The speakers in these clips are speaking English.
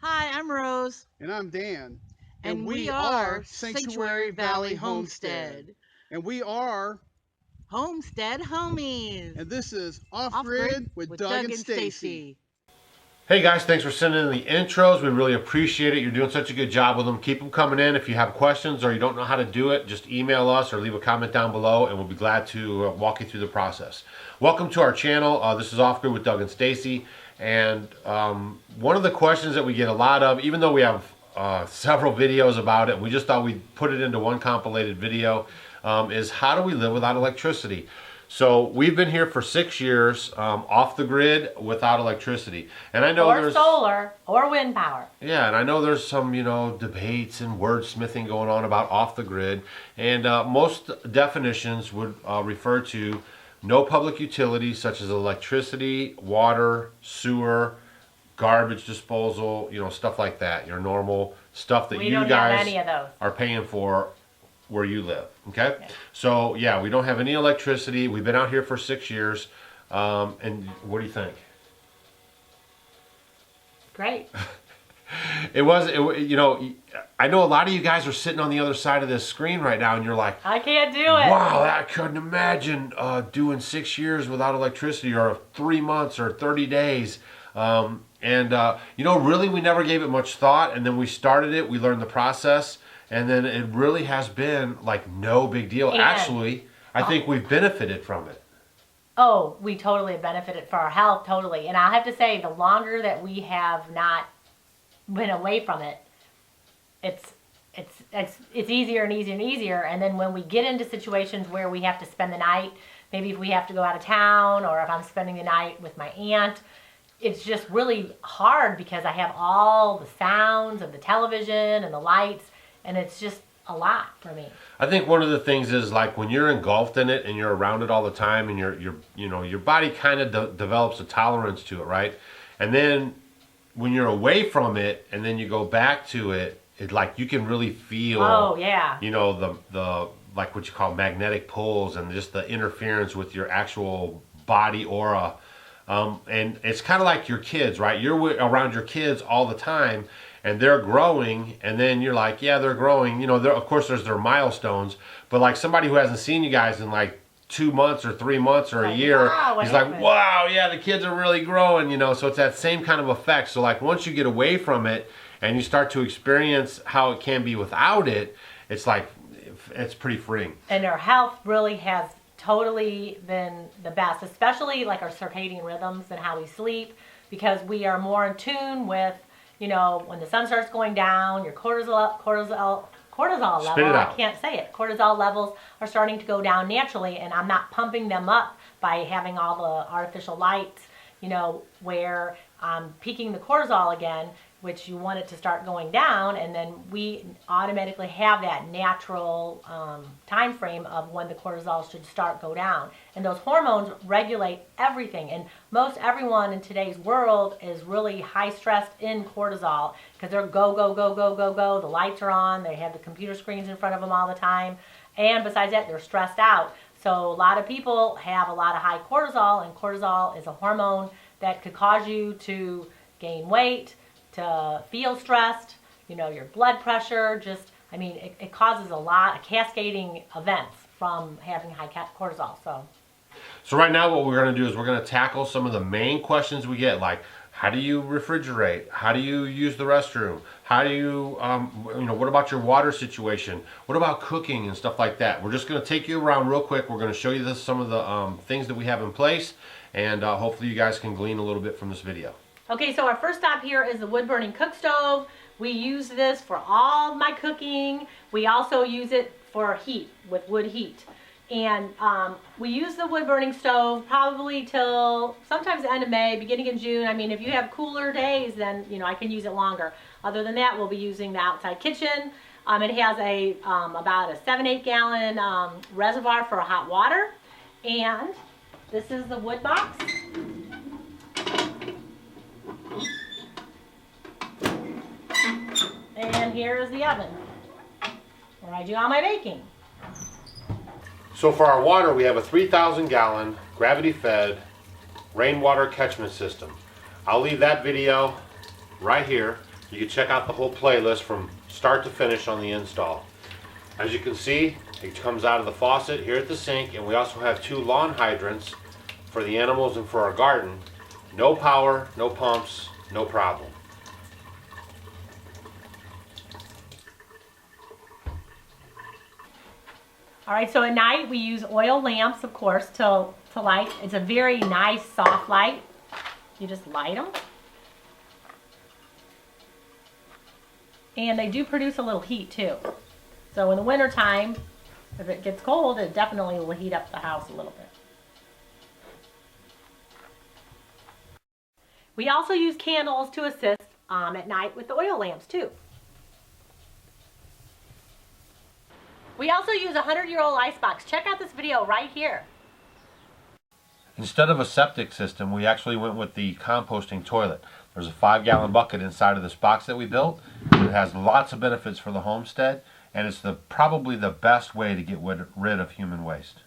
Hi, I'm Rose. And I'm Dan. And we are Sanctuary Valley Homestead. And we are Homestead Homies. And this is Off Grid Grid with Doug and Stacy. Hey guys, thanks for sending in the intros. We really appreciate it. You're doing such a good job with them. Keep them coming in. If you have questions or you don't know how to do it, just email us or leave a comment down below and we'll be glad to walk you through the process. Welcome to our channel. This is Off Grid with Doug and Stacy. And one of the questions that we get a lot of, even though we have several videos about it, we just thought we'd put it into one compilated video, is how do we live without electricity? So we've been here for 6 years, off the grid, without electricity, and I know there's solar or wind power. Yeah, and I know there's some, you know, debates and wordsmithing going on about off the grid, and most definitions would refer to no public utilities such as electricity, water, sewer, garbage disposal, you know, stuff like that. Your normal stuff that you guys are paying for where you live. Okay? So yeah, we don't have any electricity. We've been out here for 6 years. And what do you think? Great. You know, I know a lot of you guys are sitting on the other side of this screen right now and you're like, I can't do it. Wow, I couldn't imagine doing 6 years without electricity, or 3 months or 30 days. You know, really we never gave it much thought, and then we started it, we learned the process, and then it really has been like no big deal. And actually, I think we've benefited from it. Oh, we totally benefited for our health, totally. And I have to say, the longer that we have not been away from it, it's easier and easier and easier. And then when we get into situations where we have to spend the night, maybe if we have to go out of town, or if I'm spending the night with my aunt, it's just really hard because I have all the sounds of the television and the lights, and it's just a lot for me. I think one of the things is, like, when you're engulfed in it and you're around it all the time, and you know, your body kind of develops a tolerance to it, right? And then when you're away from it and then you go back to it, it's like you can really feel, oh yeah, you know, the like what you call magnetic pulls and just the interference with your actual body aura. And it's kind of like your kids, right? You're around your kids all the time and they're growing, and then you're like, yeah, they're growing. You know, of course there's their milestones, but like somebody who hasn't seen you guys in like 2 months or 3 months or a year, wow, he's like, wow, yeah, the kids are really growing, you know. So it's that same kind of effect. So like once you get away from it and you start to experience how it can be without it, it's like, it's pretty freeing. And our health really has totally been the best, especially like our circadian rhythms and how we sleep, because we are more in tune with, you know, when the sun starts going down, your cortisol level, I can't say it, cortisol levels are starting to go down naturally, and I'm not pumping them up by having all the artificial lights, you know, where I'm peaking the cortisol again, which you want it to start going down, and then we automatically have that natural time frame of when the cortisol should start go down. And those hormones regulate everything, and most everyone in today's world is really high stressed in cortisol because they're go, go, go, go, go, go. The lights are on, they have the computer screens in front of them all the time, and besides that, they're stressed out. So a lot of people have a lot of high cortisol, and cortisol is a hormone that could cause you to gain weight, to feel stressed, you know, your blood pressure, just, I mean, it causes a lot of cascading events from having high cortisol. So right now what we're going to do is we're going to tackle some of the main questions we get, like, how do you refrigerate? How do you use the restroom? How do you, you know, what about your water situation? What about cooking and stuff like that? We're just going to take you around real quick. We're going to show you some of the things that we have in place, and hopefully you guys can glean a little bit from this video. Okay, so our first stop here is the wood burning cook stove. We use this for all my cooking. We also use it for heat, with wood heat. And we use the wood burning stove probably till sometimes the end of May, beginning of June. I mean, if you have cooler days, then, you know, I can use it longer. Other than that, we'll be using the outside kitchen. It has a about a 7-8 gallon reservoir for hot water. And this is the wood box. And here is the oven where I do all my baking. So for our water, we have a 3,000 gallon gravity fed rainwater catchment system. I'll leave that video right here. You can check out the whole playlist from start to finish on the install. As you can see, it comes out of the faucet here at the sink, and we also have 2 lawn hydrants for the animals and for our garden. No power, no pumps, no problem. All right, so at night we use oil lamps, of course, to light. It's a very nice, soft light. You just light them. And they do produce a little heat too. So in the winter time, if it gets cold, it definitely will heat up the house a little bit. We also use candles to assist at night with the oil lamps too. We also use a 100-year-old icebox. Check out this video right here. Instead of a septic system, we actually went with the composting toilet. There's a 5-gallon bucket inside of this box that we built. It has lots of benefits for the homestead, and it's probably the best way to get rid of human waste.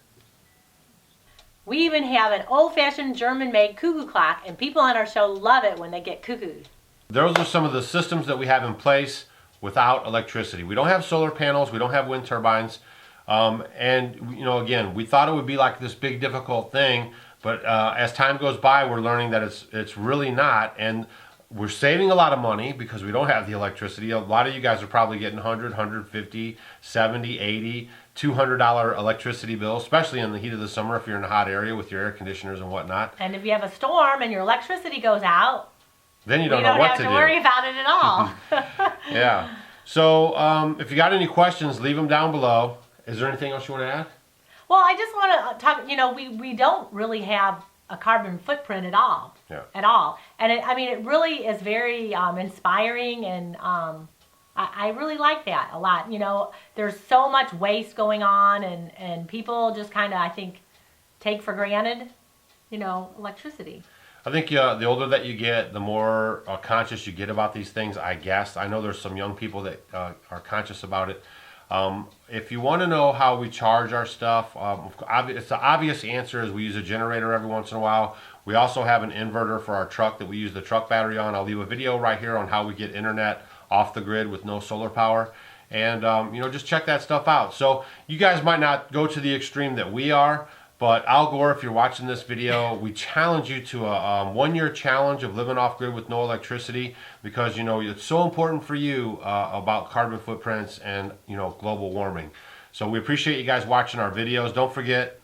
We even have an old-fashioned German-made cuckoo clock, and people on our show love it when they get cuckooed. Those are some of the systems that we have in place without electricity. We don't have solar panels, we don't have wind turbines, and you know, again, we thought it would be like this big difficult thing, but as time goes by, we're learning that it's really not, and we're saving a lot of money because we don't have the electricity. A lot of you guys are probably getting $100, $150, $70, $80, $200 electricity bills, especially in the heat of the summer if you're in a hot area with your air conditioners and whatnot. And if you have a storm and your electricity goes out, then you don't know what to do. You don't have to worry about it at all. Yeah. So if you got any questions, leave them down below. Is there anything else you want to add? Well, I just want to talk, you know, we don't really have a carbon footprint at all. Yeah. At all. And I mean, it really is very inspiring, and I really like that a lot. You know, there's so much waste going on, and people just kind of, I think, take for granted, you know, electricity. I think the older that you get, the more conscious you get about these things, I guess. I know there's some young people that are conscious about it. If you want to know how we charge our stuff, it's the obvious answer is we use a generator every once in a while. We also have an inverter for our truck that we use the truck battery on. I'll leave a video right here on how we get internet off the grid with no solar power. And, you know, just check that stuff out. So you guys might not go to the extreme that we are, but Al Gore, if you're watching this video, we challenge you to a 1-year challenge of living off grid with no electricity, because, you know, it's so important for you about carbon footprints and, you know, global warming. So we appreciate you guys watching our videos. Don't forget.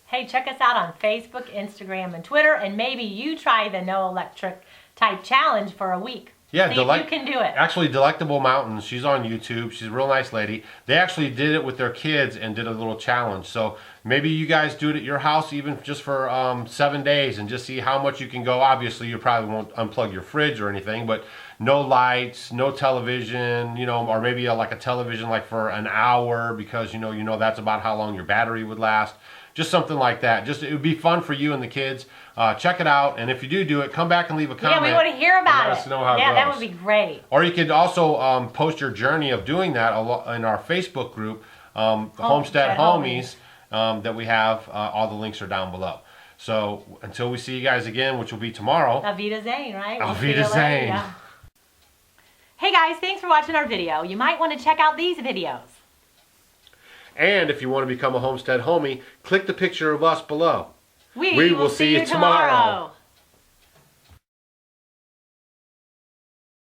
Hey, check us out on Facebook, Instagram, and Twitter, and maybe you try the no electric type challenge for a week. Yeah, see if you can do it. Actually, Delectable Mountains, she's on YouTube. She's a real nice lady. They actually did it with their kids and did a little challenge. So maybe you guys do it at your house, even just for 7 days, and just see how much you can go. Obviously, you probably won't unplug your fridge or anything, but no lights, no television, you know, or maybe like a television like for an hour, because you know that's about how long your battery would last. Just something like that. Just it would be fun for you and the kids. Check it out, and if you do it, come back and leave a comment. Yeah, we want to hear about it. Let us know how it yeah, goes. that would be great. Or you could also post your journey of doing that in our Facebook group, Homestead Homies, that we have. All the links are down below. So until we see you guys again, which will be tomorrow. Auf Wiedersehen, right? Auf Wiedersehen. Yeah. Hey guys, thanks for watching our video. You might want to check out these videos. And if you want to become a Homestead Homie, click the picture of us below. We will see you tomorrow.